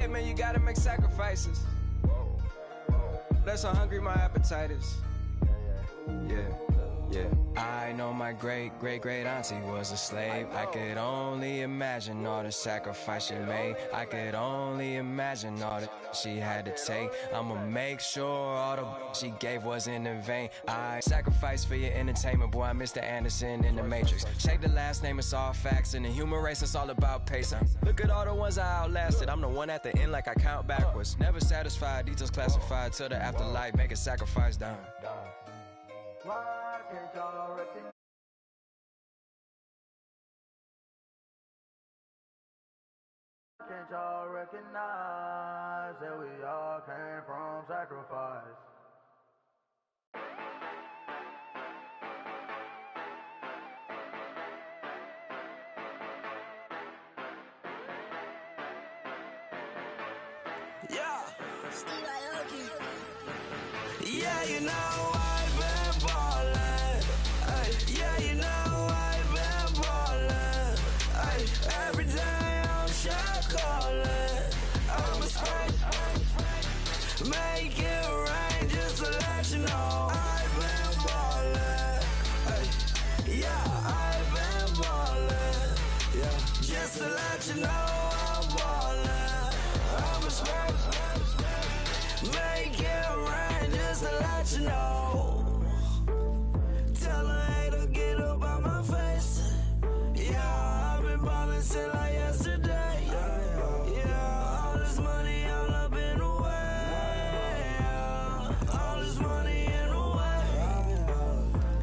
Hey man, you gotta make sacrifices. That's how hungry my appetite is. Yeah. I know my great auntie was a slave. I could only imagine all the sacrifice she made. I could only imagine all that she had to take. I'ma make sure all the she gave wasn't in vain. I sacrifice for your entertainment, boy. I'm Mr. Anderson in the Matrix. Check the last name, it's all facts. In the human race, it's all about pacing. Look at all the ones I outlasted. I'm the one at the end, like I count backwards. Never satisfied, details classified till the afterlife. Make a sacrifice down. Why can't y'all recognize? Can't y'all recognize that we all came from sacrifice? Yeah, you know I've been ballin'. Ay, yeah, you know I've been ballin'. Ay, every day I'm shot callin'. I'm a spray, make it rain just to let you know I've been ballin'. Ay, yeah, I've been ballin'. Yeah, just to let you know I'm ballin'. I'm a spray, make it rain just to let you know. Tell a hater get up out my face. Yeah, I've been ballin' since like yesterday. Yeah, all this money all up in the way. All this money in the way.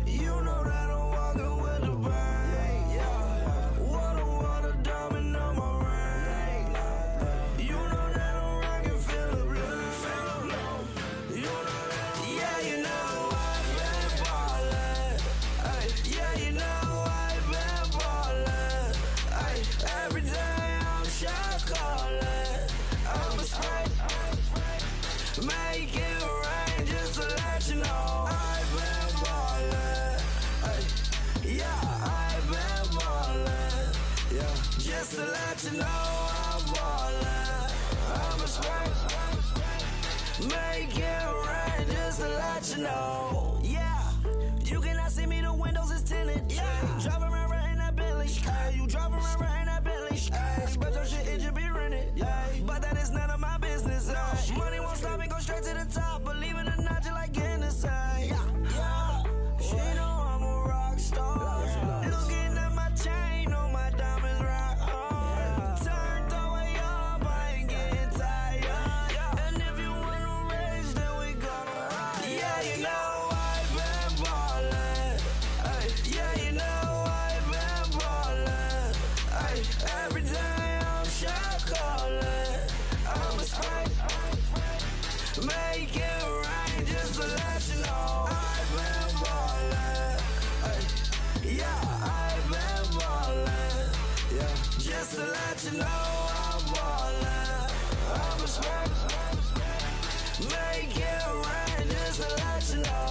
You know that I'm walking with the bank. Yeah, water, diamond on my ring. You know that I'm rockin' feel the blue. You know that, yeah, you know I've been ballin'. Ay, yeah, you know I've been ballin'. Ay, every day I'm shot callin'. I'm a spray, make it rain just to let you know I've been ballin'. Ay, yeah, I've been ballin'. Yeah, just to let you know I'm ballin'. I'm a spray, make it rain just to let you know. Yeah, you cannot see me, the windows is tinted. Yeah, driving around right in that Bentley. Hey, you driving around right in that Bentley. Hey, but your shit, it should be rented. Hey, but that is none of my business. Hey, money won't stop me, go straight to the top. Believe it or not, just like getting the same. Yeah, she know I'm a rock star. Looking at my chain, on my diamonds rock hard. Turned the way up, I ain't getting tired. And if you wanna race, then we gonna ride. Yeah, you know I've been ballin'. Ay, yeah, you know I've been ballin'. Ay, every day I'm shot callin'. I'm a spray, make it rain just to let you know I've been ballin'. Ay, yeah, I've been ballin'. Yeah, just to let you know I'm ballin'. I'm a spray, make it rain just to let you know.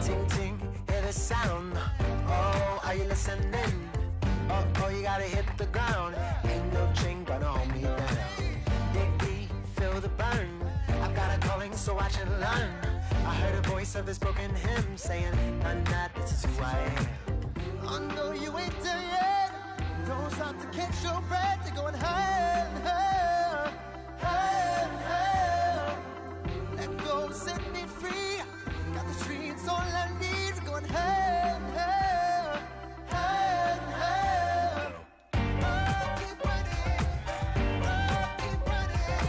Ting ting, hear the sound. Oh, are you listening? Oh, you gotta hit the ground. Ain't no chain gonna hold me down. Dig deep, feel the burn. I've got a calling, so I should learn. I heard a voice of this broken hymn saying, "None that this is who I am." I know you ain't there yet. Don't stop to catch your breath. You're going higher, higher, higher, higher. Let go, set me free. Got the streets all I need. We're going higher, higher, higher, higher. Keep running, keep running,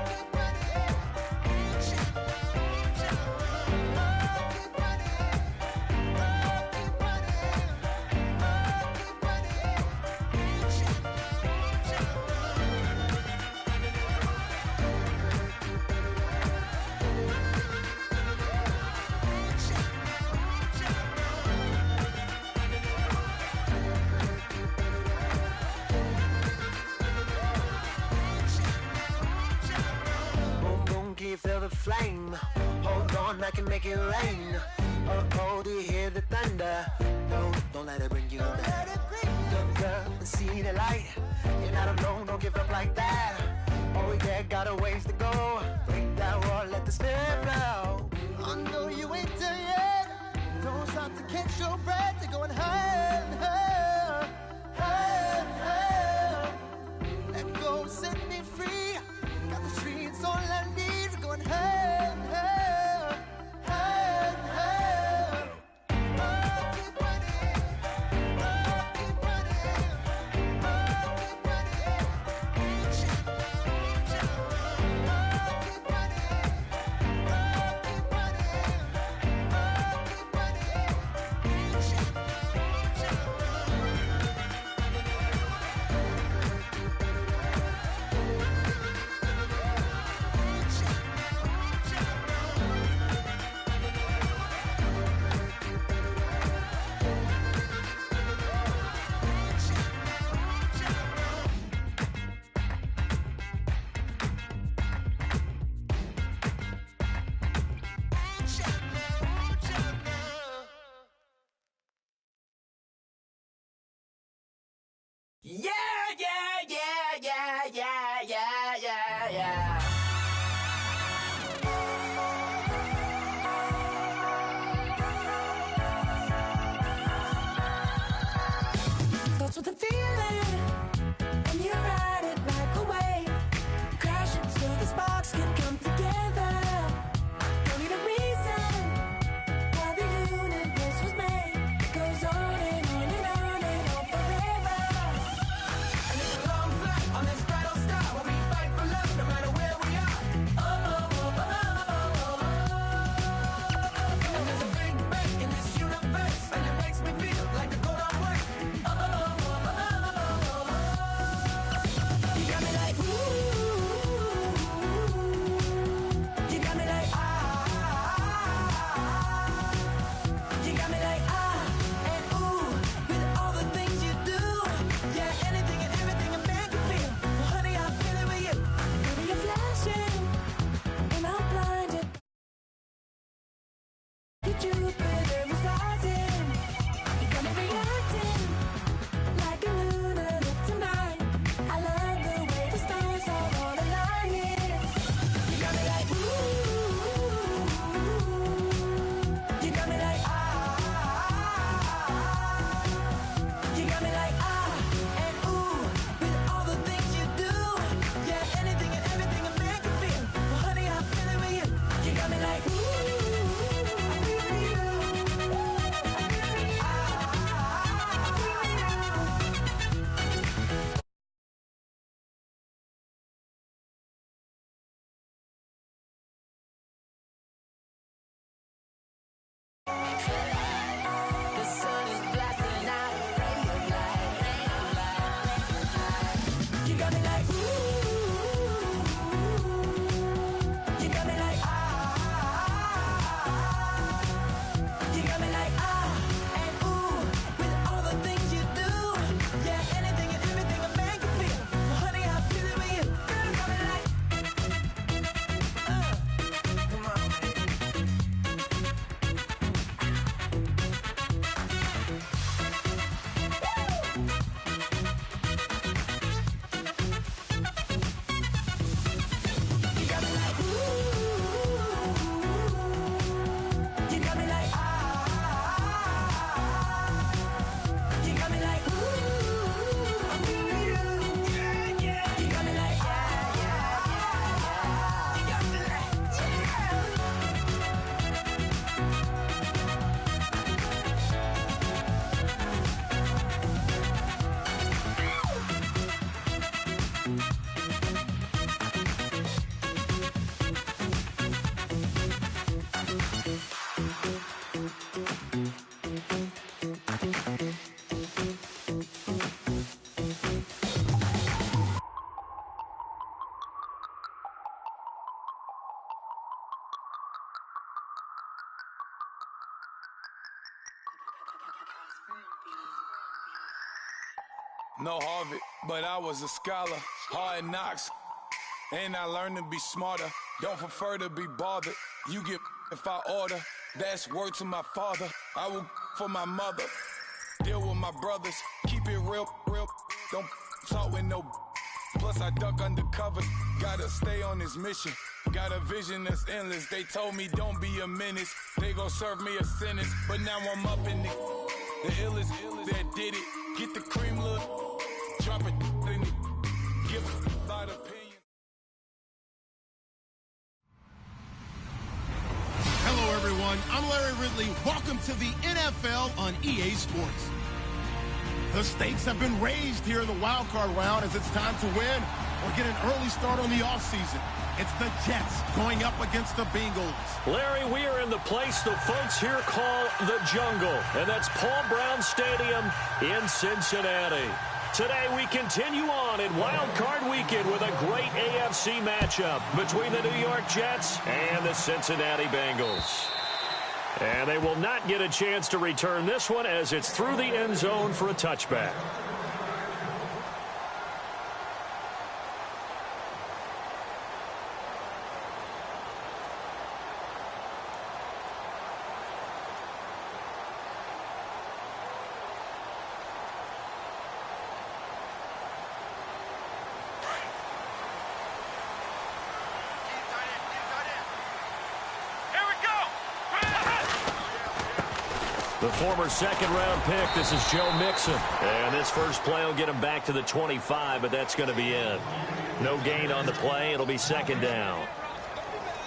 keep running. flame. Hold on, I can make it rain. Oh, do you hear the thunder? No, don't let it bring you down. Look up and see the light. You're not alone, don't give up like that. Oh yeah, got a ways to go. Break that wall, let the spirit flow. I know you ain't there yet. Don't stop to catch your breath. You're going higher and higher, higher and higher. Let go, set me free. Got the streets all I need. We're going higher and higher, higher and higher. Oh, keep running. Oh, keep running. Oh, keep running. Reach out, reach out. Oh, keep running. Oh, keep running. Oh, keep running. Reach out, reach out. Yeah, yeah, yeah, yeah, yeah, yeah, yeah, yeah. Starts with a feeling, and you ride it like a wave. Crash it so the sparks can come together. Don't need a reason why the universe was made. It goes on and on and on and on forever. And it's a long flight on this battle star where we fight for love no matter where we are. Oh, oh, oh, oh, oh, oh. And there's a big bang in this universe, and it makes me feel like the go don't work. Oh, oh, oh, oh, oh, oh, oh. You got me like ooh. You got me like you got me like and ooh, with all the things you do. Yeah, anything and everything a man can feel. Well, honey, I feel it with you. Baby, you're flashing, and I'm blinded. Jupiter is rising. You got me reacting like a lunatic tonight. I love the way the stars are all aligning. You got me like ooh. You got me like you got me like and ooh, with all the things you do. Yeah, anything and everything a man can feel. Well, honey, I feel it with you. You got me like ooh. The sun is blasting out a ray of light, ray of light. You got me like ooh. You got me like you got me like and ooh, with all the things you do. Yeah, anything and everything a man can feel. Well, honey, I feel it with you. Girl, you got me like come on, you got me like ooh. You got me like you got me like ooh. I feel you. Yeah, yeah. You got me like yeah, yeah, yeah. You got me like yeah. No Harvard, but I was a scholar. Hard knocks, and I learned to be smarter. Don't prefer to be bothered. You get if I order. That's word to my father. I will for my mother. Deal with my brothers. Keep it real. Don't talk with no. Plus I duck undercover. Gotta stay on this mission. Got a vision that's endless. They told me don't be a menace. They gon' serve me a sentence. But now I'm up in the illest that did it. Get the cream, look. Drop it in it. Give a lot of opinion. Hello, everyone. I'm Larry Ridley. Welcome to the NFL on EA Sports. The stakes have been raised here in the wild card round as it's time to win or get an early start on the offseason. It's the Jets going up against the Bengals. Larry, we are in the place the folks here call the jungle, and that's Paul Brown Stadium in Cincinnati. Today we continue on in Wild Card Weekend with a great AFC matchup between the New York Jets and the Cincinnati Bengals. And they will not get a chance to return this one as it's through the end zone for a touchback. The former second-round pick, this is Joe Mixon. And this first play will get him back to the 25, but that's going to be it. No gain on the play. It'll be second down.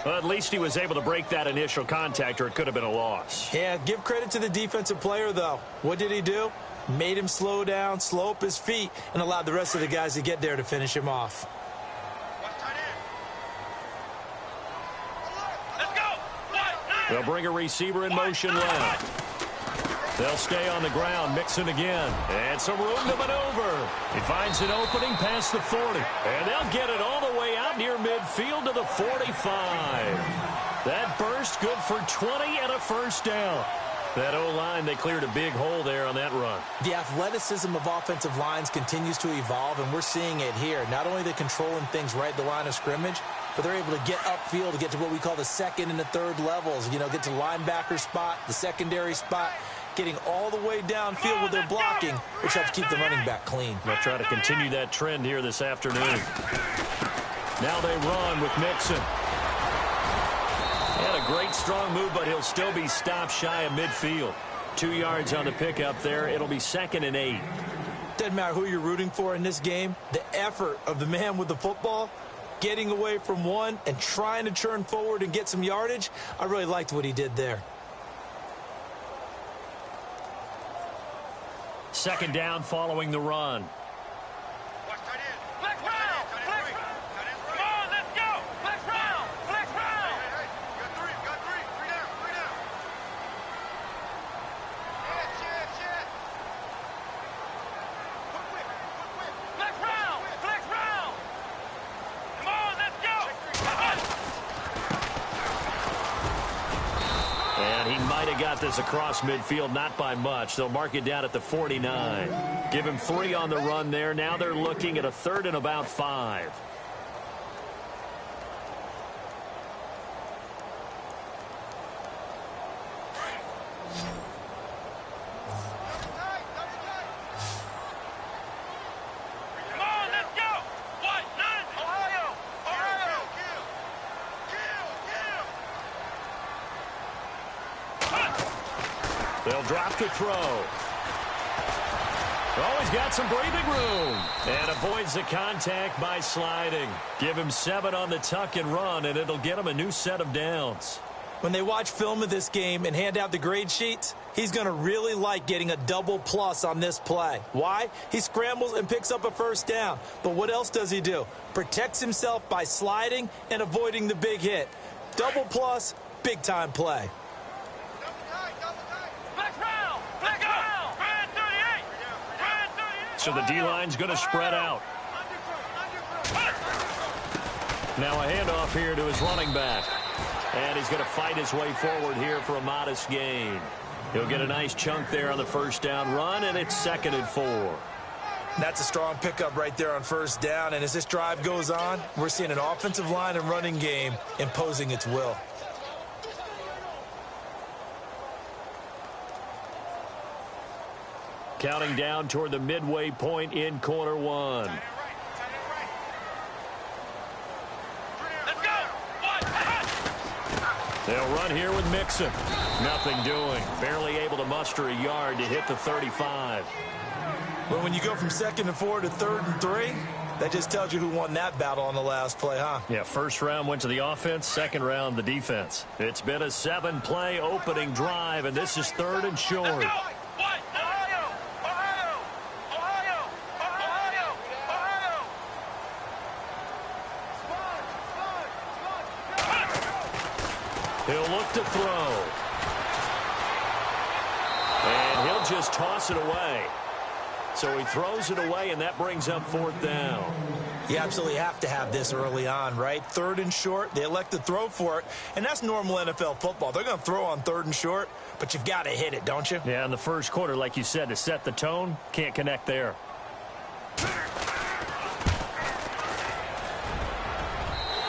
Well, at least he was able to break that initial contact, or it could have been a loss. Yeah, give credit to the defensive player, though. What did he do? Made him slow down, slow up his feet, and allowed the rest of the guys to get there to finish him off. They'll bring a receiver in motion left. They'll stay on the ground. Mixon again. And some room to maneuver. He finds an opening past the 40. And they'll get it all the way out near midfield to the 45. That burst good for 20 and a first down. That O-line, they cleared a big hole there on that run. The athleticism of offensive lines continues to evolve, and we're seeing it here. Not only are they controlling things right at the line of scrimmage, but they're able to get upfield to get to what we call the second and the third levels. You know, get to linebacker spot, the secondary spot, getting all the way downfield with their blocking, which helps keep the running back clean. They'll try to continue that trend here this afternoon. Now they run with Mixon. He had a great strong move, but he'll still be stopped shy of midfield. 2 yards on the pickup there. It'll be 2nd and 8. Doesn't matter who you're rooting for in this game. The effort of the man with the football, getting away from one and trying to turn forward and get some yardage, I really liked what he did there. Second down following the run. Got this across midfield, not by much. They'll mark it down at the 49. Give him 3 on the run there. Now they're looking at a 3rd and about 5. They'll drop to throw. Oh, he's got some breathing room. And avoids the contact by sliding. Give him 7 on the tuck and run, and it'll get him a new set of downs. When they watch film of this game and hand out the grade sheets, he's going to really like getting a double plus on this play. Why? He scrambles and picks up a first down. But what else does he do? Protects himself by sliding and avoiding the big hit. Double plus, big-time play. So the D-line's going to spread out. Now a handoff here to his running back. And he's going to fight his way forward here for a modest gain. He'll get a nice chunk there on the first down run, and it's 2nd and 4. That's a strong pickup right there on first down. And as this drive goes on, we're seeing an offensive line and running game imposing its will. Counting down toward the midway point in quarter one. They'll run here with Mixon. Nothing doing. Barely able to muster a yard to hit the 35. But when you go from 2nd and 4 to 3rd and 3, that just tells you who won that battle on the last play, huh? Yeah, first round went to the offense, second round the defense. It's been a 7-play opening drive, and this is 3rd and short. He'll look to throw. And he'll just toss it away. So he throws it away, and that brings up 4th down. You absolutely have to have this early on, right? 3rd and short, they elect to throw for it, and that's normal NFL football. They're going to throw on 3rd and short, but you've got to hit it, don't you? Yeah, in the first quarter, like you said, to set the tone, can't connect there.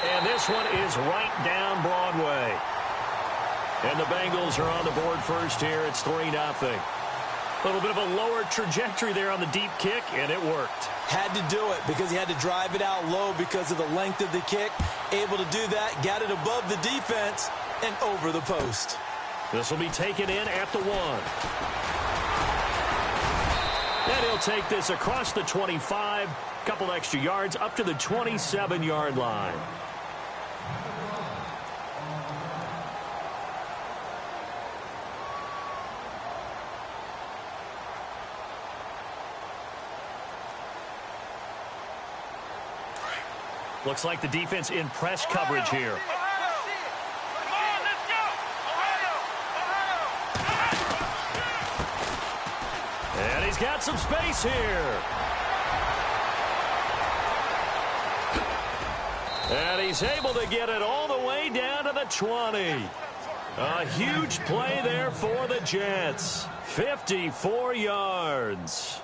And this one is right down Broadway. And the Bengals are on the board first here. It's 3-0. A little bit of a lower trajectory there on the deep kick, and it worked. Had to do it because he had to drive it out low because of the length of the kick. Able to do that, got it above the defense and over the post. This will be taken in at the 1. And he'll take this across the 25, couple extra yards up to the 27-yard line. Looks like the defense in press coverage here. And he's got some space here. And he's able to get it all the way down to the 20. A huge play there for the Jets. 54 yards.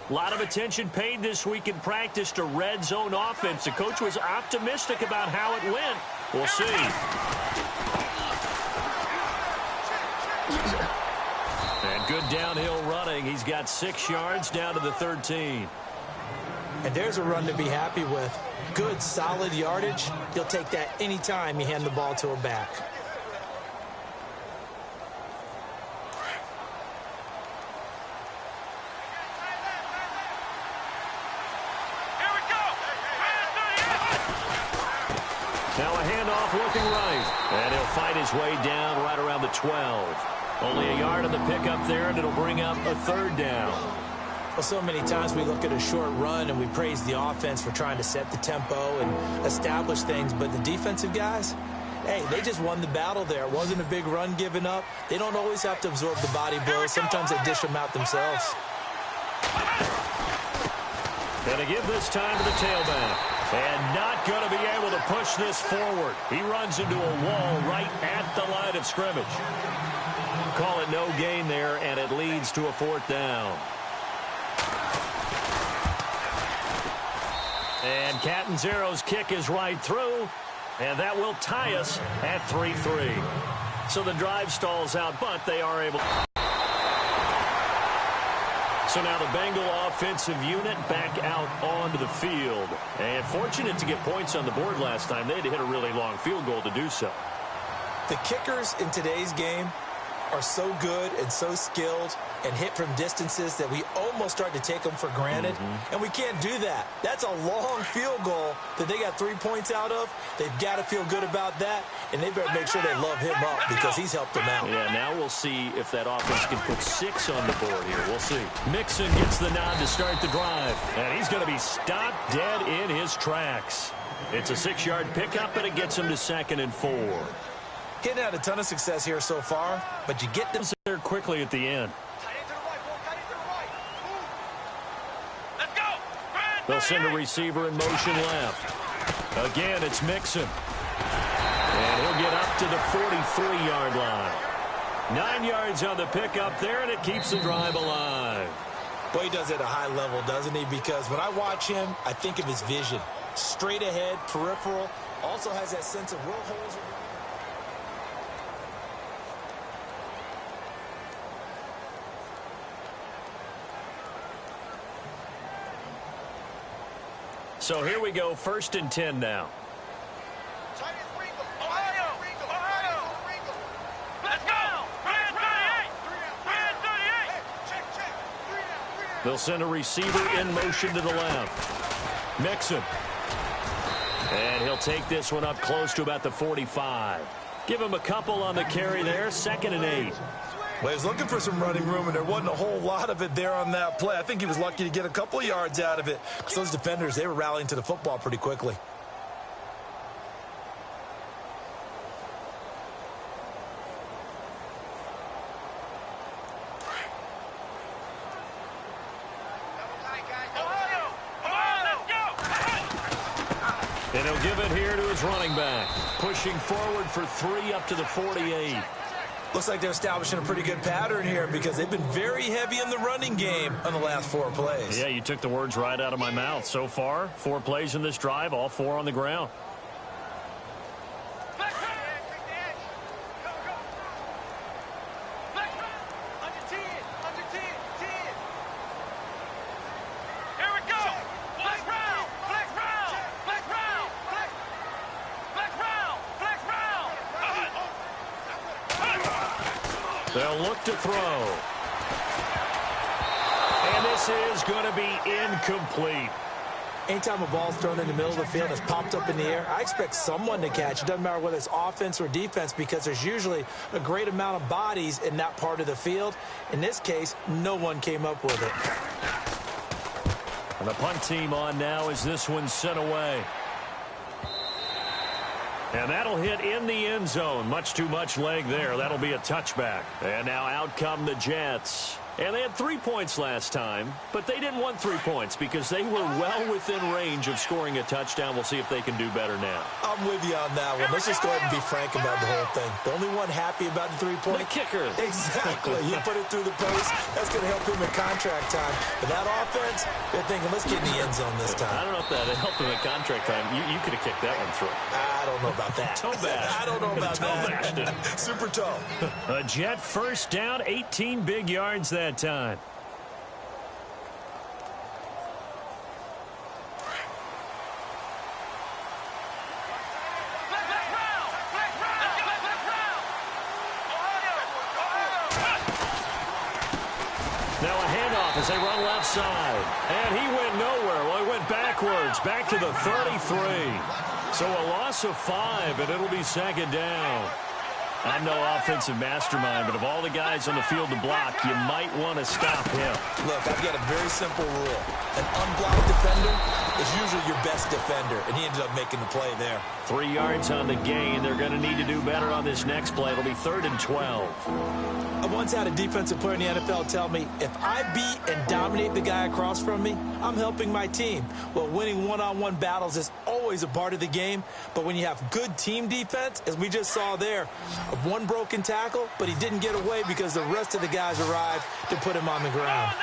A lot of attention paid this week in practice to red zone offense. The coach was optimistic about how it went. We'll see. And good downhill running. He's got 6 yards down to the 13. And there's a run to be happy with. Good, solid yardage. You'll take that anytime you hand the ball to a back. Now a handoff looking right. And he'll fight his way down right around the 12. Only a yard on the pickup there, and it'll bring up a 3rd down. Well, so many times we look at a short run and we praise the offense for trying to set the tempo and establish things. But the defensive guys, hey, they just won the battle there. It wasn't a big run given up. They don't always have to absorb the body blows. Sometimes they dish them out themselves. Gonna give this time to the tailback. And not going to be able to push this forward. He runs into a wall right at the line of scrimmage. Call it no gain there, and it leads to a 4th down. And Catanzaro's kick is right through, and that will tie us at 3-3. So the drive stalls out, but they are able to. So now the Bengal offensive unit back out onto the field. And fortunate to get points on the board last time. They had to hit a really long field goal to do so. The kickers in today's game are so good and so skilled and hit from distances that we almost start to take them for granted. And we can't do that. That's a long field goal that they got 3 points out of. They've got to feel good about that, and they better make sure they love him up because he's helped them out. Yeah, now we'll see if that offense can put 6 on the board here. We'll see. Mixon gets the nod to start the drive, and he's going to be stopped dead in his tracks. It's a 6-yard pickup, and it gets him to 2nd and 4. Getting had a ton of success here so far, but you get them there quickly at the end. They'll send a receiver in motion left. Again, it's Mixon. And he'll get up to the 43-yard line. 9 yards on the pickup there, and it keeps the drive alive. Boy, he does it at a high level, doesn't he? Because when I watch him, I think of his vision. Straight ahead, peripheral, also has that sense of where holes are. So here we go, 1st and 10 now. They'll send a receiver in motion to the left. Mixon. And he'll take this one up close to about the 45. Give him a couple on the carry there, 2nd and 8. Well, he was looking for some running room, and there wasn't a whole lot of it there on that play. I think he was lucky to get a couple of yards out of it, because those defenders, they were rallying to the football pretty quickly. And he'll give it here to his running back. Pushing forward for 3 up to the 48. Looks like they're establishing a pretty good pattern here because they've been very heavy in the running game on the last 4 plays. Yeah, you took the words right out of my mouth. So far, 4 plays in this drive, all 4 on the ground. They'll look to throw. And this is going to be incomplete. Anytime a ball's thrown in the middle of the field and it's popped up in the air, I expect someone to catch. It doesn't matter whether it's offense or defense because there's usually a great amount of bodies in that part of the field. In this case, no one came up with it. And the punt team on now as this one's sent away. And that'll hit in the end zone. Much too much leg there. That'll be a touchback. And now out come the Jets. And they had 3 points last time, but they didn't want 3 points because they were well within range of scoring a touchdown. We'll see if they can do better now. I'm with you on that one. Let's just go ahead and be frank about the whole thing. The only one happy about the 3-point. The kicker. Exactly. He put it through the post. That's going to help him in contract time. But that offense, they're thinking, let's get in the end zone this time. I don't know if that helped him in contract time. You could have kicked that one through. I don't know about that. Toe bash. I don't know about that. Super toe. A Jet first down, 18 big yards that time. Now a handoff as they run left side. And he went nowhere. Well, he went backwards, back to the 33. So a loss of 5, and it'll be 2nd down. I'm no offensive mastermind, but of all the guys on the field to block, you might want to stop him. Look, I've got a very simple rule. An unblocked defender is usually your best defender, and he ended up making the play there. 3 yards on the gain. They're going to need to do better on this next play. It'll be 3rd and 12. I once had a defensive player in the NFL tell me, if I beat and dominate the guy across from me, I'm helping my team. Well, winning one-on-one battles is always a part of the game, but when you have good team defense, as we just saw there, one broken tackle, but he didn't get away because the rest of the guys arrived to put him on the ground.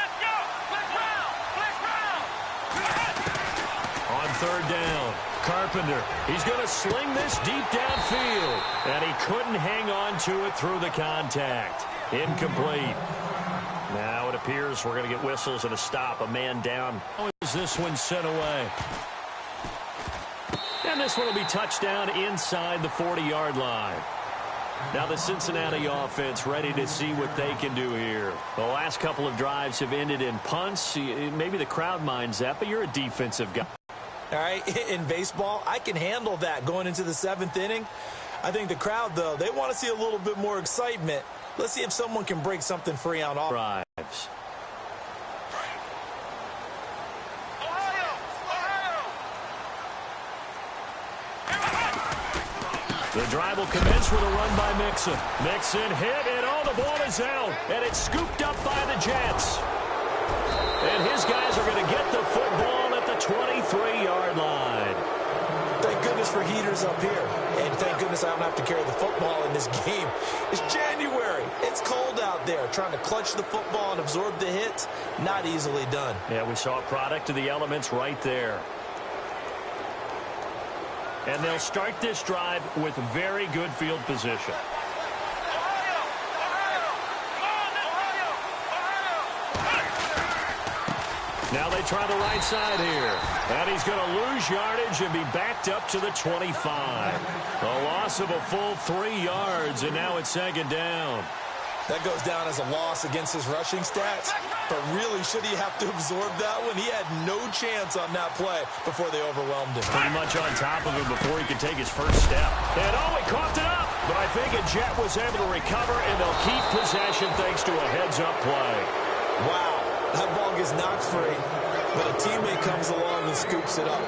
On 3rd down, Carpenter. He's going to sling this deep downfield, and he couldn't hang on to it through the contact. Incomplete. Now it appears we're going to get whistles and a stop. A man down. How is this one sent away? And this one will be touchdown inside the 40-yard line. Now the Cincinnati offense ready to see what they can do here. The last couple of drives have ended in punts. Maybe the crowd minds that, but you're a defensive guy. All right, in baseball, I can handle that going into the 7th inning. I think the crowd, though, they want to see a little bit more excitement. Let's see if someone can break something free on all drives. The drive will commence with a run by Mixon. Mixon hit, and the ball is out. And it's scooped up by the Jets. And his guys are going to get the football at the 23-yard line. Thank goodness for heaters years up here. And thank goodness I don't have to carry the football in this game. It's January. It's cold out there. Trying to clutch the football and absorb the hits, not easily done. Yeah, we saw a product of the elements right there. And they'll start this drive with very good field position. Now they try the right side here. And he's going to lose yardage and be backed up to the 25. A loss of a full 3 yards, and now it's second down. That goes down as a loss against his rushing stats. But really, should he have to absorb that one? He had no chance on that play before they overwhelmed him. Pretty much on top of him before he could take his first step. And he coughed it up. But I think a Jet was able to recover, and they'll keep possession thanks to a heads-up play. Wow. That ball gets knocked free, but a teammate comes along and scoops it up.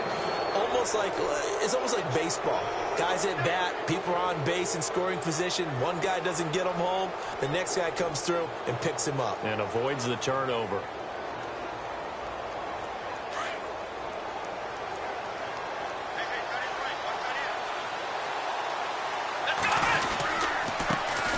It's almost like baseball. Guys at bat, people are on base in scoring position. One guy doesn't get him home. The next guy comes through and picks him up. And avoids the turnover.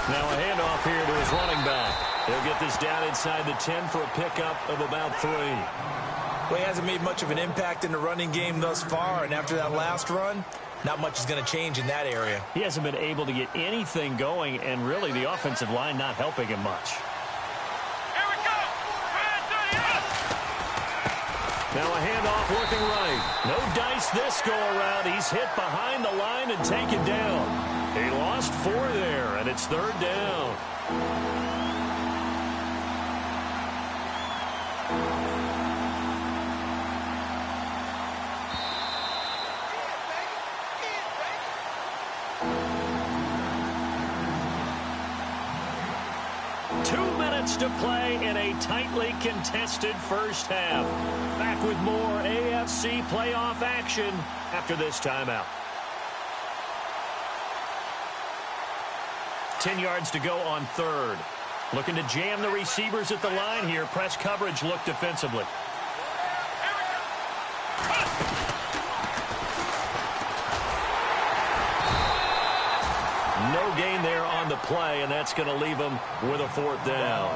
Now a handoff here to his running back. He'll get this down inside the 10 for a pickup of about 3. Well, he hasn't made much of an impact in the running game thus far, and after that last run, not much is going to change in that area. He hasn't been able to get anything going, and really the offensive line not helping him much. Here we go! Now a handoff looking right. No dice this go around. He's hit behind the line and taken down. He lost 4 there, and it's third down. To play in a tightly contested first half. Back with more AFC playoff action after this timeout. 10 yards to go on third. Looking to jam the receivers at the line here. Press coverage look defensively. No gain there on the play, and that's going to leave him with a 4th down.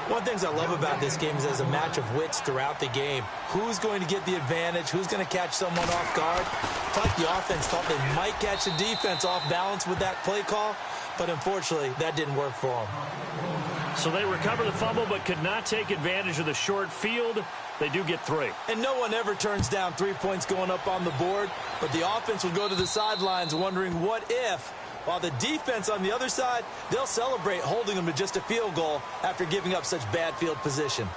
One of the things I love about this game is there's a match of wits throughout the game. Who's going to get the advantage? Who's going to catch someone off guard? It's like the offense thought they might catch the defense off balance with that play call, but unfortunately, that didn't work for them. So they recover the fumble but could not take advantage of the short field. They do get 3. And no one ever turns down 3 points going up on the board, but the offense will go to the sidelines wondering what if. While the defense on the other side, they'll celebrate holding them to just a field goal after giving up such bad field position.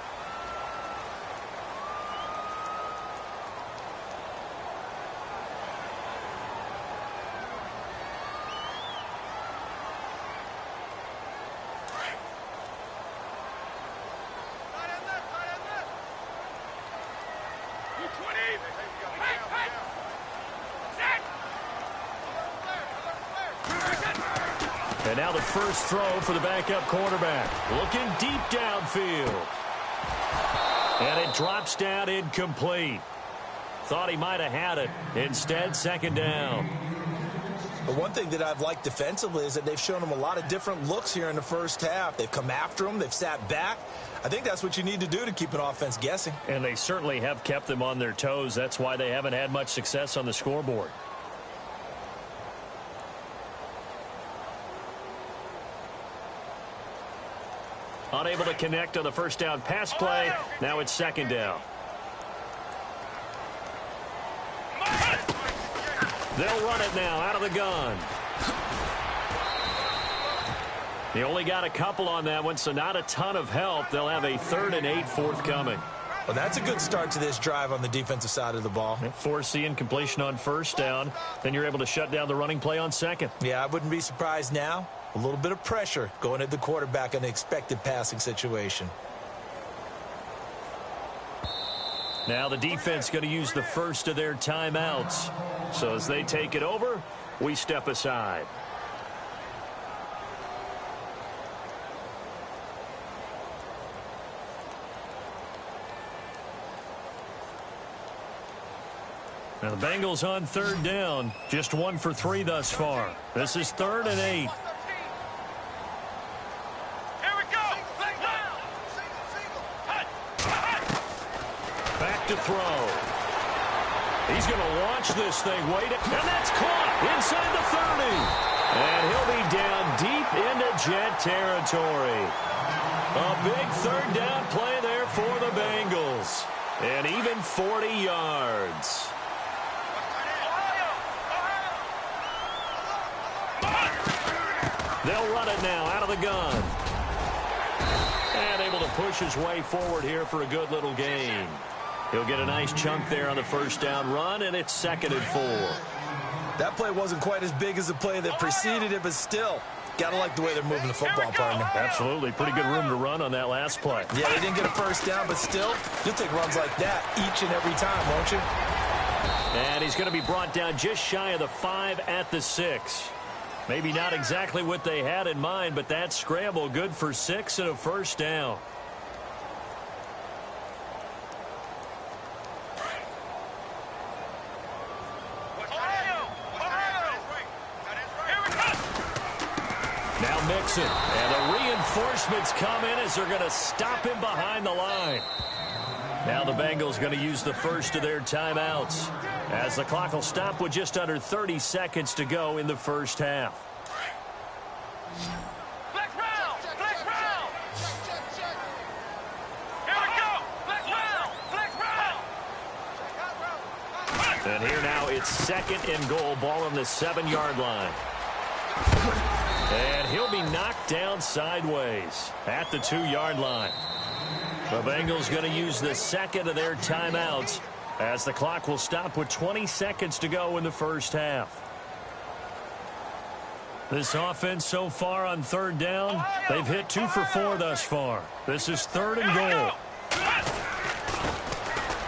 And now the first throw for the backup quarterback. Looking deep downfield. And it drops down incomplete. Thought he might have had it. Instead, second down. But one thing that I've liked defensively is that they've shown him a lot of different looks here in the first half. They've come after him. They've sat back. I think that's what you need to do to keep an offense guessing. And they certainly have kept them on their toes. That's why they haven't had much success on the scoreboard. Unable to connect on the first down pass play. Now it's second down. They'll run it now out of the gun. He only got a couple on that one, so not a ton of help. They'll have a 3rd and 8 forthcoming. Well, that's a good start to this drive on the defensive side of the ball. Force the incompletion on first down. Then you're able to shut down the running play on second. Yeah, I wouldn't be surprised now. A little bit of pressure going at the quarterback in the expected passing situation. Now the defense going to use the first of their timeouts. So as they take it over, we step aside. Now the Bengals on third down. Just 1 for 3 thus far. This is 3rd and 8. Here we go. Back to throw. He's going to launch this thing. Wait, and that's caught inside the 30. And he'll be down deep into Jet territory. A big 3rd down play there for the Bengals. And even 40 yards. They'll run it now out of the gun. And able to push his way forward here for a good little gain. He'll get a nice chunk there on the 1st down run, and it's 2nd and 4. That play wasn't quite as big as the play that preceded it, but still, got to like the way they're moving the football, partner. Absolutely. Pretty good room to run on that last play. Yeah, they didn't get a 1st down, but still, you'll take runs like that each and every time, won't you? And he's going to be brought down just shy of the 5 at the 6. Maybe not exactly what they had in mind, but that scramble good for 6 and a 1st down. Now Mixon, and the reinforcements come in as they're going to stop him behind the line. Now the Bengals going to use the first of their timeouts as the clock will stop with just under 30 seconds to go in the 1st half. Flex round! Flex round! Here we go! Flex round! Flex round! And here now it's 2nd and goal, ball on the 7-yard line. And he'll be knocked down sideways at the 2-yard line. The Bengals going to use the 2nd of their timeouts as the clock will stop with 20 seconds to go in the 1st half. This offense so far on 3rd down, they've hit 2 for 4 thus far. This is 3rd and goal.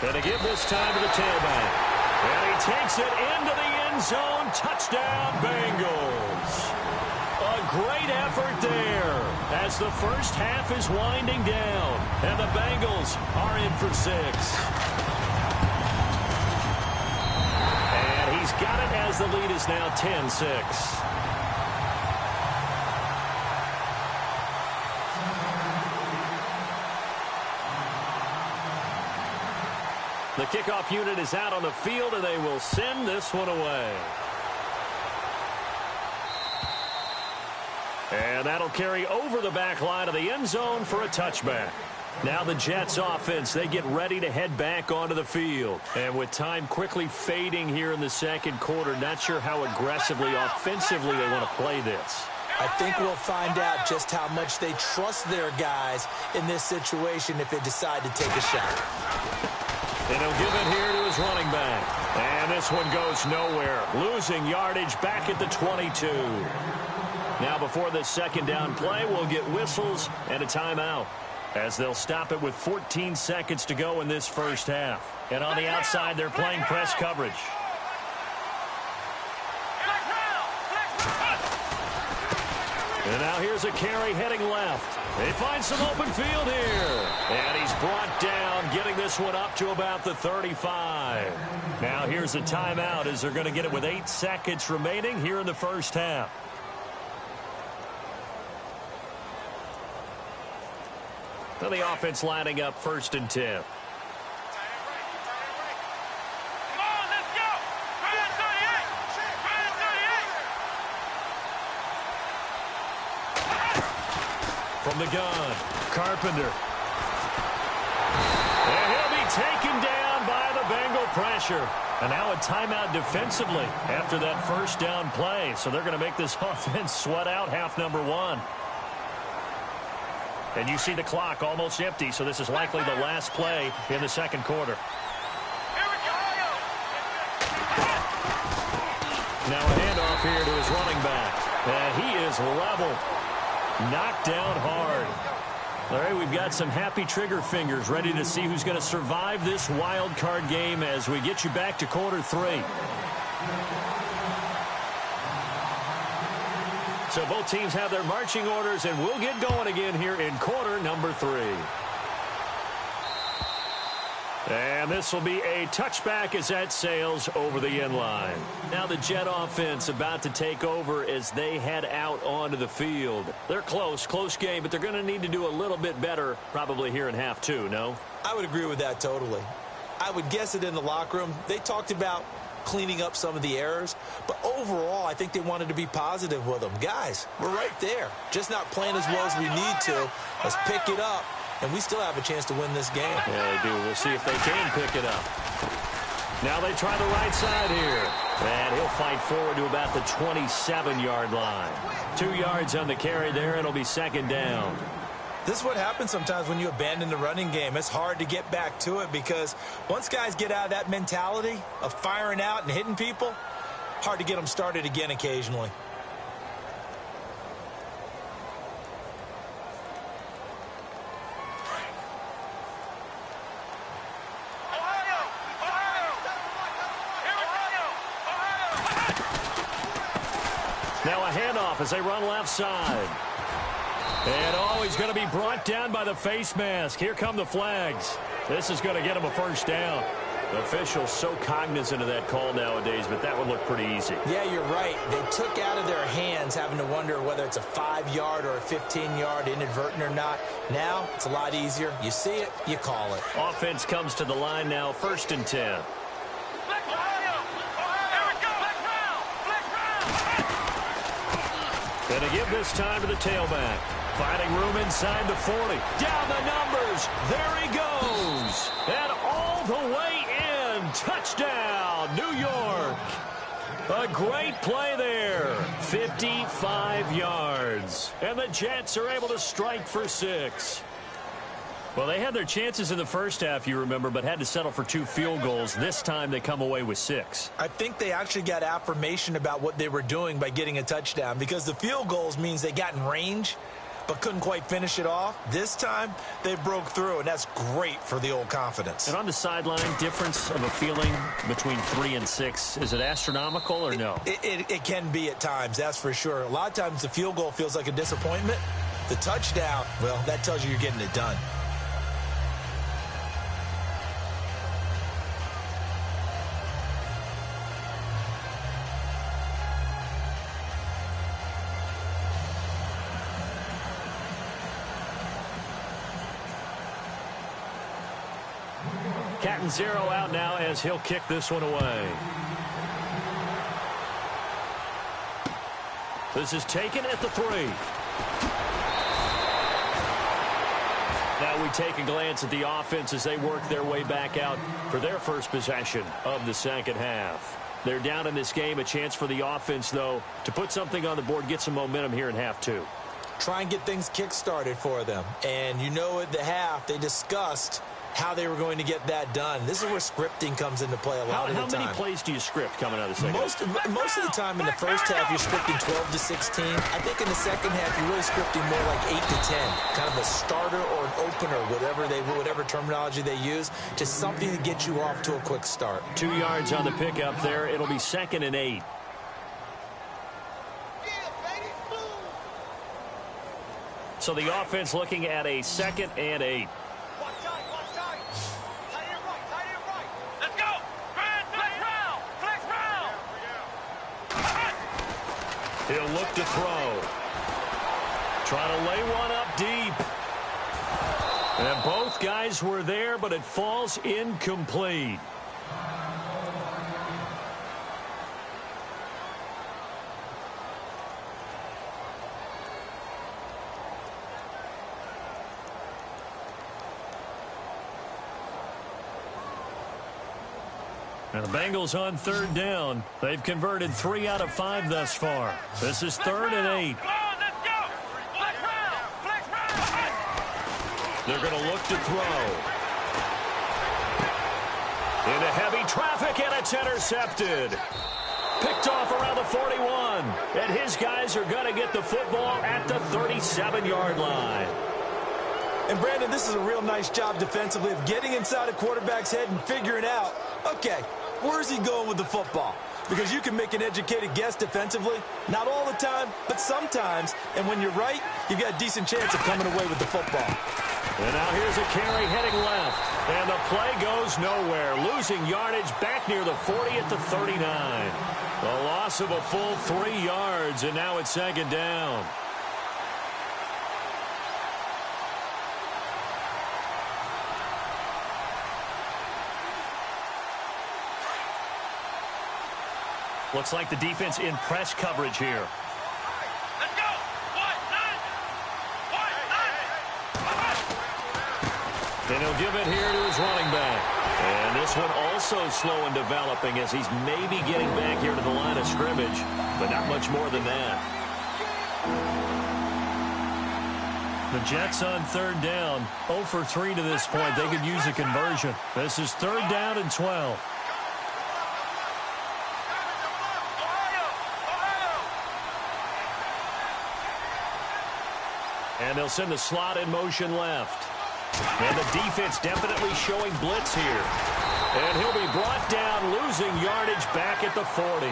And to give this time to the tailback. And he takes it into the end zone. Touchdown, Bengals. A great effort there as the 1st half is winding down. And the Bengals are in for 6. And he's got it as the lead is now 10-6. The kickoff unit is out on the field, and they will send this one away. And that'll carry over the back line of the end zone for a touchback. Now the Jets offense, they get ready to head back onto the field. And with time quickly fading here in the 2nd quarter, not sure how aggressively, offensively they want to play this. I think we'll find out just how much they trust their guys in this situation if they decide to take a shot. And he'll give it here to his running back. And this one goes nowhere. Losing yardage back at the 22. Now before this 2nd down play, we'll get whistles and a timeout as they'll stop it with 14 seconds to go in this 1st half. And on the outside, they're playing press coverage. And now here's a carry heading left. They find some open field here. And he's brought down, getting this one up to about the 35. Now here's a timeout as they're going to get it with 8 seconds remaining here in the 1st half. So the offense lining up 1st and 10. Come on, let's go! Right at 38! Right at 38! From the gun, Carpenter. And he'll be taken down by the Bengal pressure. And now a timeout defensively after that 1st down play. So they're going to make this offense sweat out half number 1. And you see the clock almost empty, so this is likely the last play in the 2nd quarter. Now a handoff here to his running back. And he is leveled. Knocked down hard. Larry, we've got some happy trigger fingers ready to see who's going to survive this wild card game as we get you back to quarter 3. So both teams have their marching orders, and we'll get going again here in quarter number 3. And this will be a touchback as that sails over the end line. Now the Jet offense about to take over as they head out onto the field. They're close game, but they're going to need to do a little bit better probably here in half two, no? I would agree with that totally. I would guess it in the locker room. They talked about cleaning up some of the errors, but overall I think they wanted to be positive with them. Guys, we're right there. Just not playing as well as we need to. Let's pick it up. And we still have a chance to win this game. Yeah, they do. We'll see if they can pick it up. Now they try the right side here. And he'll fight forward to about the 27-yard line. 2 yards on the carry there. It'll be second down. This is what happens sometimes when you abandon the running game. It's hard to get back to it because once guys get out of that mentality of firing out and hitting people, hard to get them started again occasionally. Now a handoff as they run left side. And he's going to be brought down by the face mask. Here come the flags. This is going to get him a first down. The officials so cognizant of that call nowadays, but that would look pretty easy. Yeah, you're right. They took out of their hands having to wonder whether it's a 5-yard or a 15-yard inadvertent or not. Now it's a lot easier. You see it, you call it. Offense comes to the line now, 1st and 10. Going to give this time to the tailback. Finding room inside the 40. Down the numbers. There he goes. And all the way in. Touchdown, New York. A great play there. 55 yards. And the Jets are able to strike for 6. Well, they had their chances in the first half, you remember, but had to settle for 2 field goals. This time they come away with 6. I think they actually got affirmation about what they were doing by getting a touchdown because the field goals means they got in range but couldn't quite finish it off. This time they broke through, and that's great for the old confidence. And on the sideline, difference of a feeling between 3 and 6, is it astronomical or no? It can be at times, that's for sure. A lot of times the field goal feels like a disappointment. The touchdown, well, that tells you you're getting it done. Cat and 0 out now as he'll kick this one away. This is taken at the 3. Now we take a glance at the offense as they work their way back out for their first possession of the second half. They're down in this game. A chance for the offense, though, to put something on the board, get some momentum here in half 2. Try and get things kick-started for them. And you know at the half they discussed how they were going to get that done. This is where scripting comes into play a lot of the time. How many plays do you script coming out of the second half? Most of the time in the first half, you're scripting 12 to 16. I think in the second half, you're really scripting more like 8 to 10. Kind of a starter or an opener, whatever terminology they use, just something to get you off to a quick start. 2 yards on the pickup there. It'll be 2nd and 8. So the offense looking at a 2nd and 8. He'll look to throw. Trying to lay one up deep. And both guys were there, but it falls incomplete. And the Bengals on 3rd down. They've converted 3 out of 5 thus far. This is 3rd and 8. They're going to look to throw. Into heavy traffic, and it's intercepted. Picked off around the 41. And his guys are going to get the football at the 37-yard line. And, Brandon, this is a real nice job defensively of getting inside a quarterback's head and figuring out, okay, where's he going with the football? Because you can make an educated guess defensively, not all the time, but sometimes. And when you're right, you've got a decent chance of coming away with the football. And now here's a carry heading left. And the play goes nowhere. Losing yardage back near the 40 at the 39. A loss of a full 3 yards, and now it's second down. Looks like the defense in press coverage here. Let's go. And he'll give it here to his running back. And this one also slow in developing as he's maybe getting back here to the line of scrimmage, but not much more than that. The Jets on third down, 0 for 3 to this point. They could use a conversion. This is third down and 12. And they'll send the slot in motion left. And the defense definitely showing blitz here. And he'll be brought down, losing yardage back at the 40.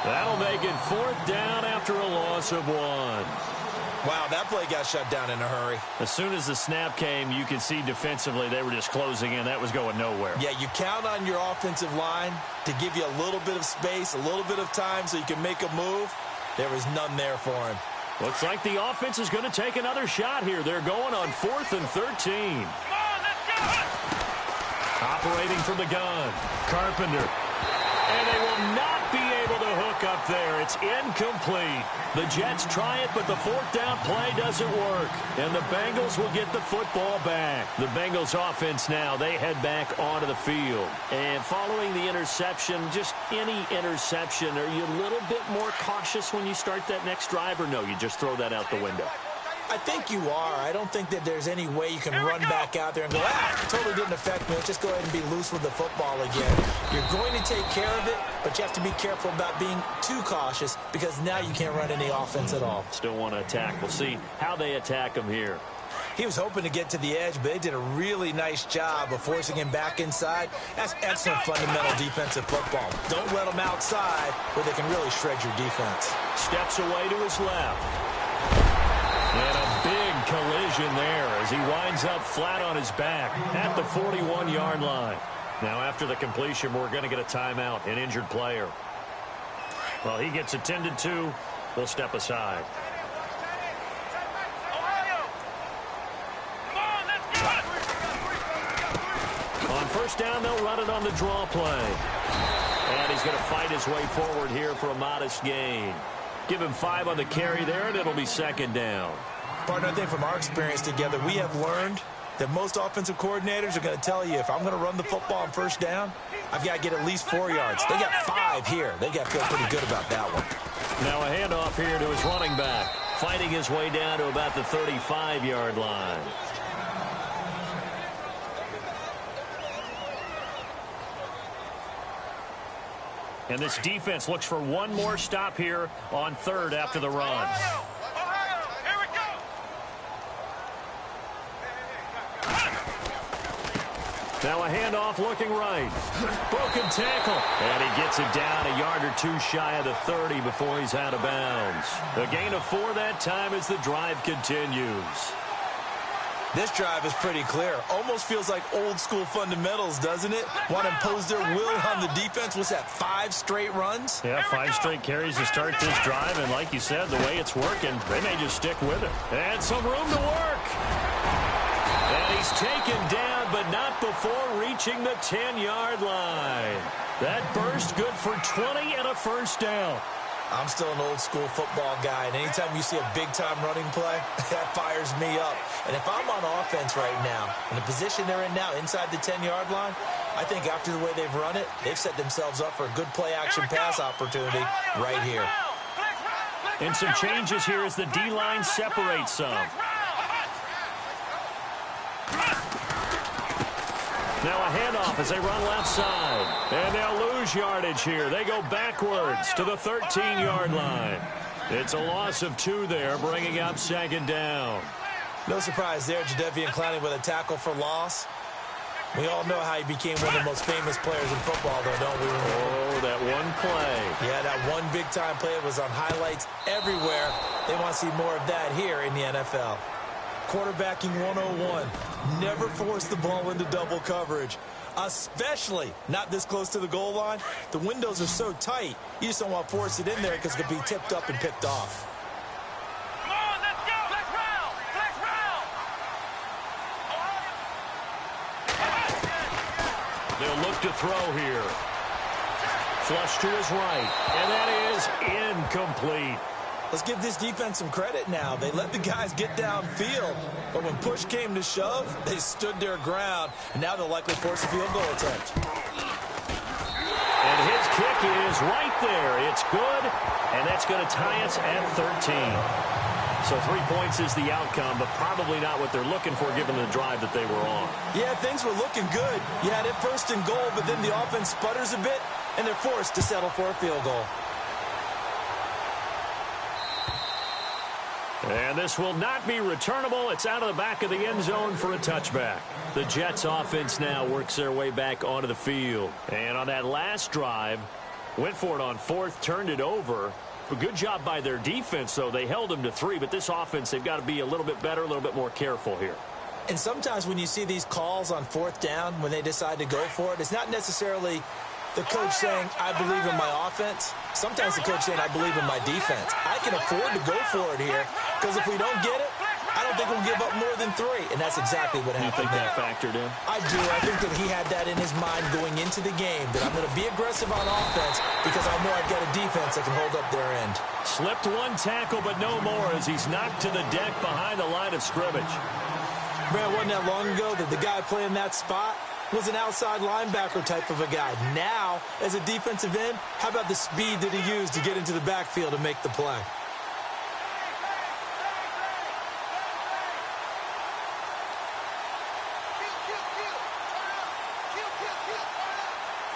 That'll make it fourth down after a loss of 1. Wow, that play got shut down in a hurry. As soon as the snap came, you could see defensively they were just closing in. That was going nowhere. Yeah, you count on your offensive line to give you a little bit of space, a little bit of time so you can make a move. There was none there for him. Looks like the offense is going to take another shot here. They're going on 4th and 13. Operating from the gun, Carpenter. And they will not be able to hook up there. It's incomplete. The Jets try it, but the fourth down play doesn't work. And the Bengals will get the football back. The Bengals offense now, they head back onto the field. And following the interception, just any interception, are you a little bit more cautious when you start that next drive, or no, you just throw that out the window? I think you are. I don't think that there's any way you can run back out there and go, it totally didn't affect me. Let's just go ahead and be loose with the football again. You're going to take care of it, but you have to be careful about being too cautious because now you can't run any offense at all. Still want to attack. We'll see how they attack him here. He was hoping to get to the edge, but they did a really nice job of forcing him back inside. That's excellent fundamental defensive football. Don't let him outside where they can really shred your defense. Steps away to his left. And a big collision there as he winds up flat on his back at the 41-yard line. Now, after the completion, we're going to get a timeout, an injured player. Well, he gets attended to. We'll step aside. On first down, they'll run it on the draw play. And he's going to fight his way forward here for a modest gain. Give him 5 on the carry there, and it'll be second down. Partner, I think from our experience together, we have learned that most offensive coordinators are going to tell you, if I'm going to run the football on first down, I've got to get at least 4 yards. They got 5 here. They got to feel pretty good about that one. Now a handoff here to his running back, fighting his way down to about the 35-yard line. And this defense looks for one more stop here on third after the run. Here we go. Now a handoff looking right. Broken tackle. And he gets it down a yard or 2 shy of the 30 before he's out of bounds. A gain of 4 that time as the drive continues. This drive is pretty clear. Almost feels like old school fundamentals, doesn't it? Want to impose their will on the defense. What's that, 5 straight runs? Yeah, 5 straight carries to start this drive. And like you said, the way it's working, they may just stick with it. And some room to work. And he's taken down, but not before reaching the 10-yard line. That burst good for 20 and a first down. I'm still an old-school football guy, and anytime you see a big-time running play, that fires me up. And if I'm on offense right now, in the position they're in now, inside the 10-yard line, I think after the way they've run it, they've set themselves up for a good play-action pass opportunity right here. And some changes here as the D-line separates some. Now a handoff as they run left side. And they'll lose yardage here. They go backwards to the 13-yard line. It's a loss of 2 there, bringing up second down. No surprise there, Jadeveon Clowney with a tackle for loss. We all know how he became one of the most famous players in football, though, don't we? Oh, that one play. Yeah, that one big-time play was on highlights everywhere. They want to see more of that here in the NFL. Quarterbacking 101. Never force the ball into double coverage, especially not this close to the goal line. The windows are so tight, you just don't want to force it in there because it could be tipped up and picked off. Come on, let's go. Let's round. Let's round. They'll look to throw here. Flush to his right, and that is incomplete. Let's give this defense some credit now. They let the guys get downfield, but when push came to shove, they stood their ground, and now they'll likely force a field goal attempt. And his kick is right there. It's good, and that's going to tie us at 13. So 3 points is the outcome, but probably not what they're looking for given the drive that they were on. Yeah, things were looking good. You had it first and goal, but then the offense sputters a bit, and they're forced to settle for a field goal. And this will not be returnable. It's out of the back of the end zone for a touchback. The Jets offense now works their way back onto the field. And on that last drive, went for it on fourth, turned it over. A good job by their defense, though. They held them to 3, but this offense, they've got to be a little bit better, a little bit more careful here. And sometimes when you see these calls on fourth down, when they decide to go for it, it's not necessarily the coach saying, I believe in my offense. Sometimes the coach saying, I believe in my defense. I can afford to go for it here because if we don't get it, I don't think we'll give up more than 3. And that's exactly what happened. You think that factored in? I do. I think that he had that in his mind going into the game, that I'm going to be aggressive on offense because I know I've got a defense that can hold up their end. Slipped one tackle, but no more as he's knocked to the deck behind the line of scrimmage. Man, wasn't that long ago that the guy playing that spot was an outside linebacker type of a guy. Now, as a defensive end, how about the speed that he used to get into the backfield and make the play?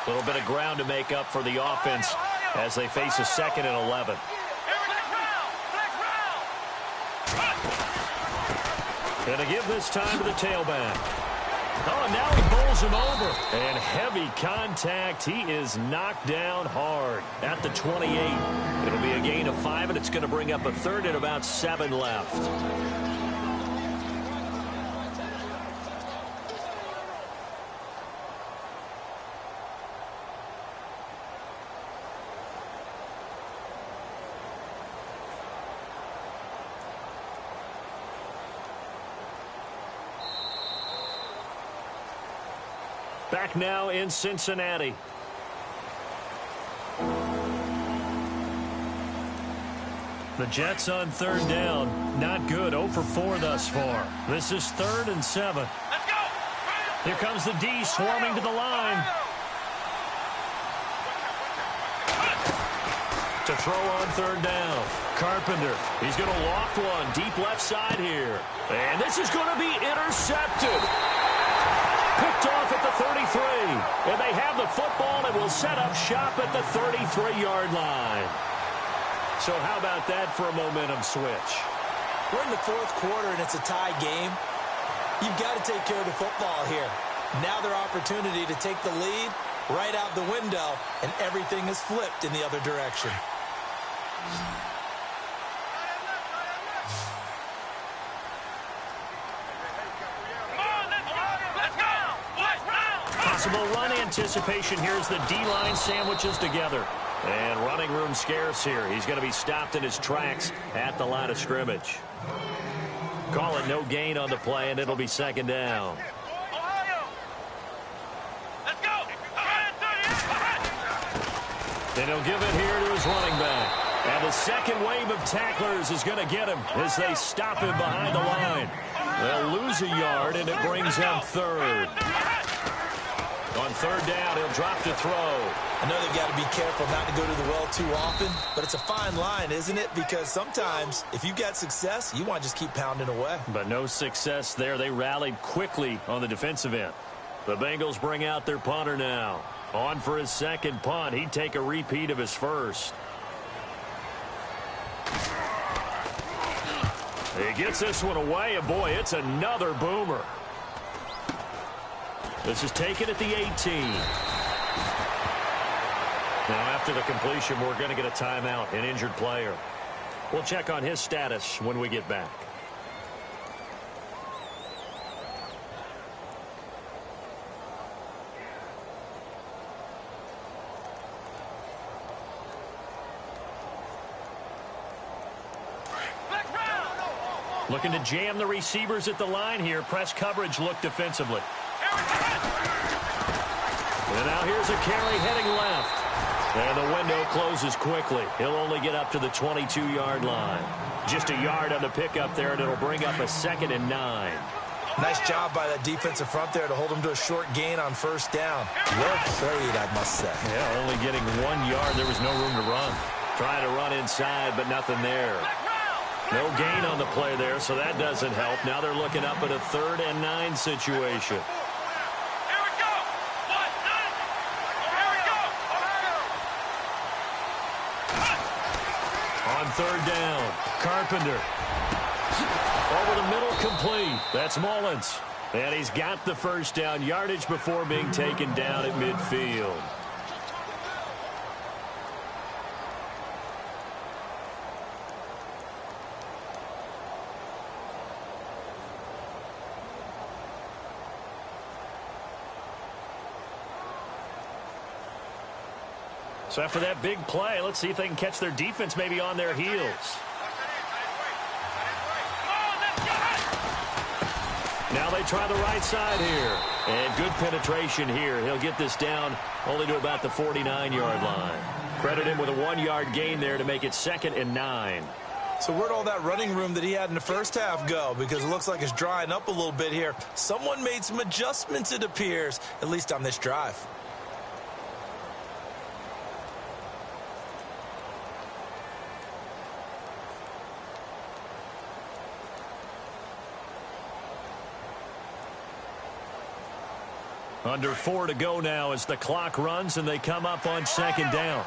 A little bit of ground to make up for the offense as they face a 2nd and 11. Going to give this time to the tailback. Oh, and now he bowls him over. And heavy contact. He is knocked down hard at the 28. It'll be a gain of 5, and it's going to bring up a 3rd and about 7 left. Back now in Cincinnati. The Jets on 3rd down. Not good. 0 for 4 thus far. This is 3rd and 7. Let's go. Here comes the D swarming to the line. To throw on 3rd down. Carpenter. He's going to loft one deep left side here. And this is going to be intercepted. Picked off at the 33. And they have the football and will set up shop at the 33-yard line. So how about that for a momentum switch? We're in the 4th quarter and it's a tie game. You've got to take care of the football here. Now their opportunity to take the lead right out the window, and everything is flipped in the other direction. Possible run anticipation. Here's the D-line sandwiches together. And running room scarce here. He's going to be stopped in his tracks at the line of scrimmage. Call it no gain on the play, and it'll be 2nd down. Let's go. And he'll give it here to his running back. And the second wave of tacklers is going to get him as they stop him behind the line. They'll lose a yard, and it brings him 3rd. On 3rd down, he'll drop to throw. I know they've got to be careful not to go to the well too often, but it's a fine line, isn't it? Because sometimes, if you got success, you want to just keep pounding away. But no success there. They rallied quickly on the defensive end. The Bengals bring out their punter now. On for his 2nd punt. He'd take a repeat of his first. He gets this one away, and boy, it's another boomer. This is taken at the 18. Now, after the completion, we're going to get a timeout, an injured player. We'll check on his status when we get back. Looking to jam the receivers at the line here. Press coverage look defensively. And now here's a carry heading left. And the window closes quickly. He'll only get up to the 22-yard line. Just a yard on the pickup there, and it'll bring up a 2nd and 9. Nice job by that defensive front there to hold him to a short gain on first down. Well played, I must say. Yeah, only getting 1 yard. There was no room to run. Trying to run inside, but nothing there. No gain on the play there, so that doesn't help. Now they're looking up at a 3rd and 9 situation. On 3rd down, Carpenter. Over the middle, complete. That's Mullins. And he's got the first down yardage before being taken down at midfield. So after that big play, let's see if they can catch their defense maybe on their heels. Now they try the right side here. And good penetration here. He'll get this down only to about the 49-yard line. Credit him with a 1-yard gain there to make it 2nd and 9. So where'd all that running room that he had in the first half go? Because it looks like it's drying up a little bit here. Someone made some adjustments, it appears, at least on this drive. Under 4 to go now as the clock runs and they come up on 2nd down.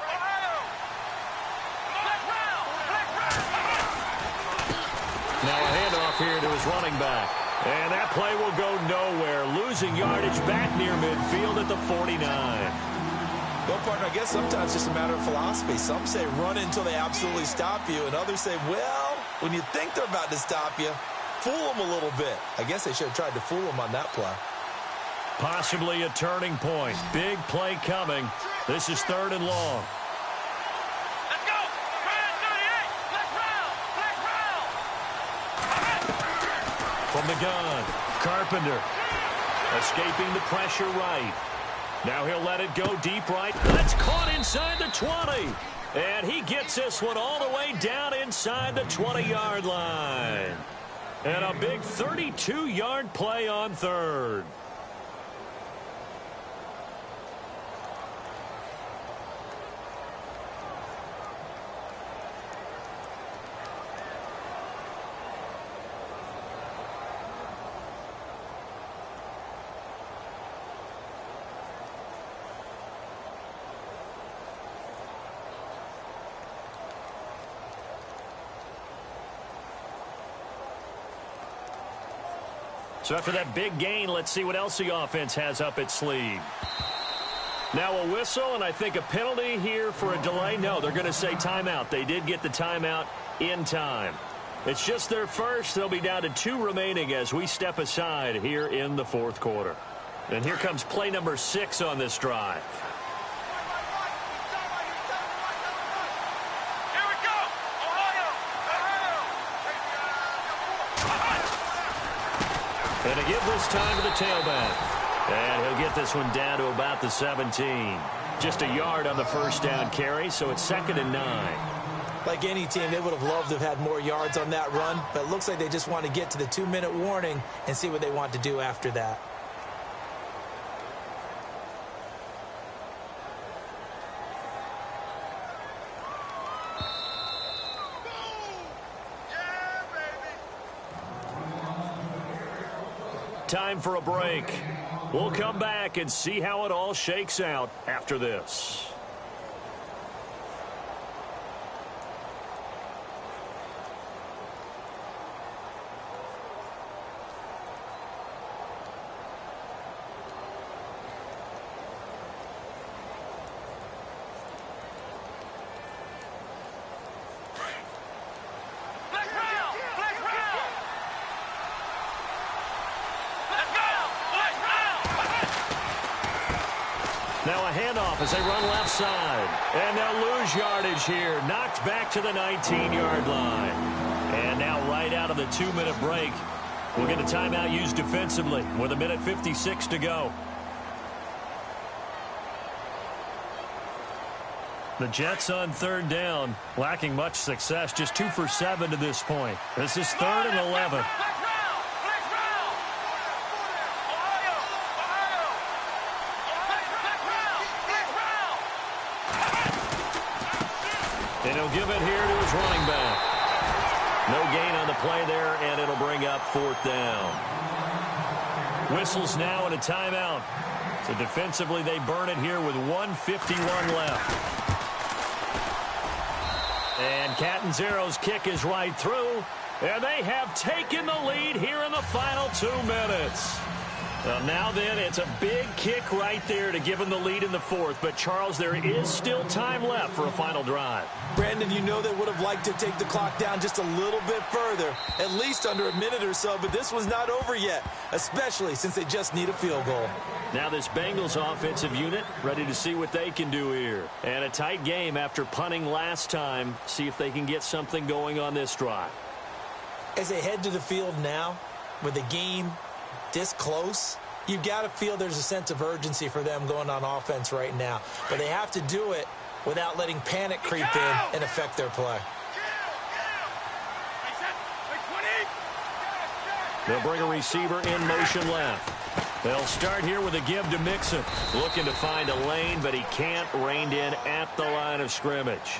Now a handoff here to his running back. And that play will go nowhere. Losing yardage back near midfield at the 49. Well, partner, I guess sometimes it's just a matter of philosophy. Some say run until they absolutely stop you, and others say, well, when you think they're about to stop you, fool them a little bit. I guess they should have tried to fool them on that play. Possibly a turning point. Big play coming. This is 3rd and long. Let's go. 38. Let's round. From the gun, Carpenter escaping the pressure right. Now he'll let it go deep right. That's caught inside the 20. And he gets this one all the way down inside the 20-yard line. And a big 32-yard play on 3rd. So after that big gain, let's see what else the offense has up its sleeve. Now a whistle, and I think a penalty here for a delay. No, they're going to say timeout. They did get the timeout in time. It's just their first. They'll be down to 2 remaining as we step aside here in the 4th quarter. And here comes play number 6 on this drive. And to give this time to the tailback. And he'll get this one down to about the 17. Just a yard on the first down carry, so it's 2nd and 9. Like any team, they would have loved to have had more yards on that run, but it looks like they just want to get to the 2-minute warning and see what they want to do after that. Time for a break. We'll come back and see how it all shakes out after this. Now a handoff as they run left side. And they'll lose yardage here. Knocked back to the 19-yard line. And now right right out of the 2-minute break. We'll get a timeout used defensively with 1:56 to go. The Jets on third down, lacking much success, just 2 for 7 to this point. This is 3rd and 11. And he'll give it here to his running back. No gain on the play there, and it'll bring up 4th down. Whistles now and a timeout. So defensively, they burn it here with 1:51 left. And Catanzero's kick is right through, and they have taken the lead here in the final 2 minutes. Well, now then, it's a big kick right there to give them the lead in the 4th. But, Charles, there is still time left for a final drive. Brandon, you know they would have liked to take the clock down just a little bit further, at least under a minute or so, but this was not over yet, especially since they just need a field goal. Now this Bengals offensive unit ready to see what they can do here. And a tight game after punting last time. See if they can get something going on this drive. As they head to the field now, with the game this close, you've got to feel there's a sense of urgency for them going on offense right now. But they have to do it without letting panic creep in and affect their play. They'll bring a receiver in motion left. They'll start here with a give to Mixon. Looking to find a lane, but he can't. Reined in at the line of scrimmage.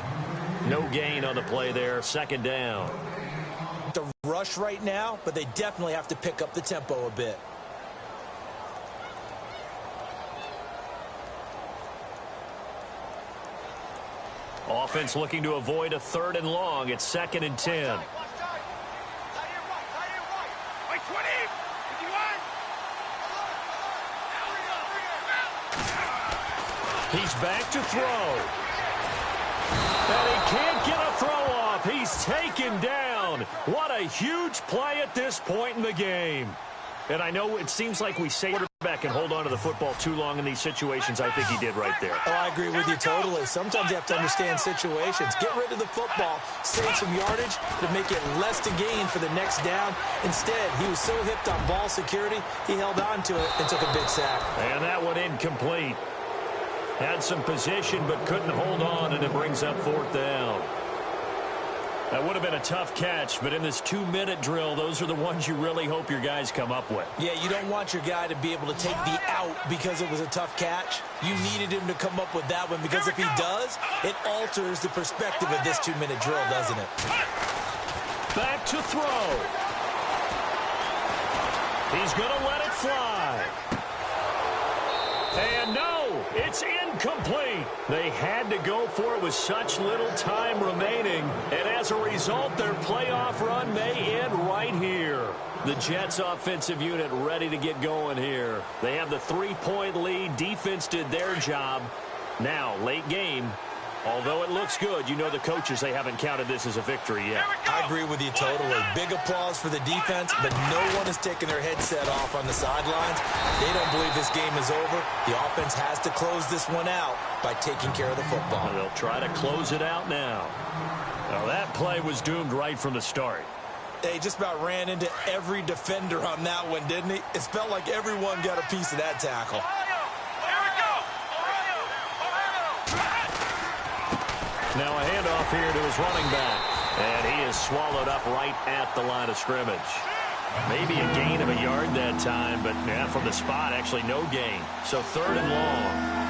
No gain on the play there. 2nd down. The rush right now, but they definitely have to pick up the tempo a bit. Offense looking to avoid a 3rd and long. It's 2nd and 10. He's back to throw. And he can't get a throw off. He's taken down. What a huge play at this point in the game. And I know it seems like we say quarterback can hold on to the football too long in these situations. I think he did right there. Oh, I agree with you totally. Sometimes you have to understand situations. Get rid of the football, save some yardage to make it less to gain for the next down. Instead, he was so hipped on ball security, he held on to it and took a big sack. And that one incomplete. Had some position but couldn't hold on, and it brings up 4th down. That would have been a tough catch, but in this 2-minute drill, those are the ones you really hope your guys come up with. Yeah, you don't want your guy to be able to take the out because it was a tough catch. You needed him to come up with that one, because if he does, it alters the perspective of this 2-minute drill, doesn't it? Back to throw. He's going to let it fly. And no, it's incomplete. They had to go for it with such little time remaining. And as a result, their playoff run may end right here. The Jets offensive unit ready to get going here. They have the 3-point lead. Defense did their job. Now, late game. Although it looks good, you know the coaches, they haven't counted this as a victory yet. I agree with you totally. Big applause for the defense, but no one is taking their headset off on the sidelines. They don't believe this game is over. The offense has to close this one out by taking care of the football. And they'll try to close it out now. Well, that play was doomed right from the start. They just about ran into every defender on that one, didn't he? It felt like everyone got a piece of that tackle. Now a handoff here to his running back. And he is swallowed up right at the line of scrimmage. Maybe a gain of a yard that time, but yeah, from the spot, actually no gain. So 3rd and long.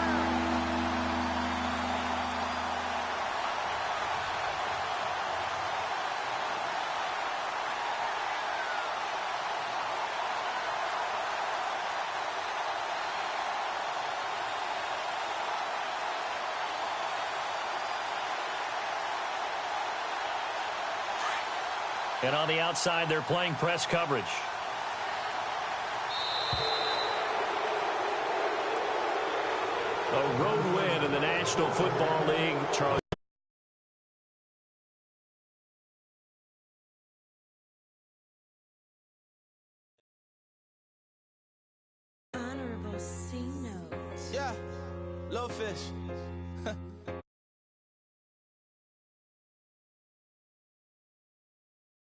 And on the outside, they're playing press coverage. A road win in the National Football League. Charlie. Honorable C note. Yeah, little fish.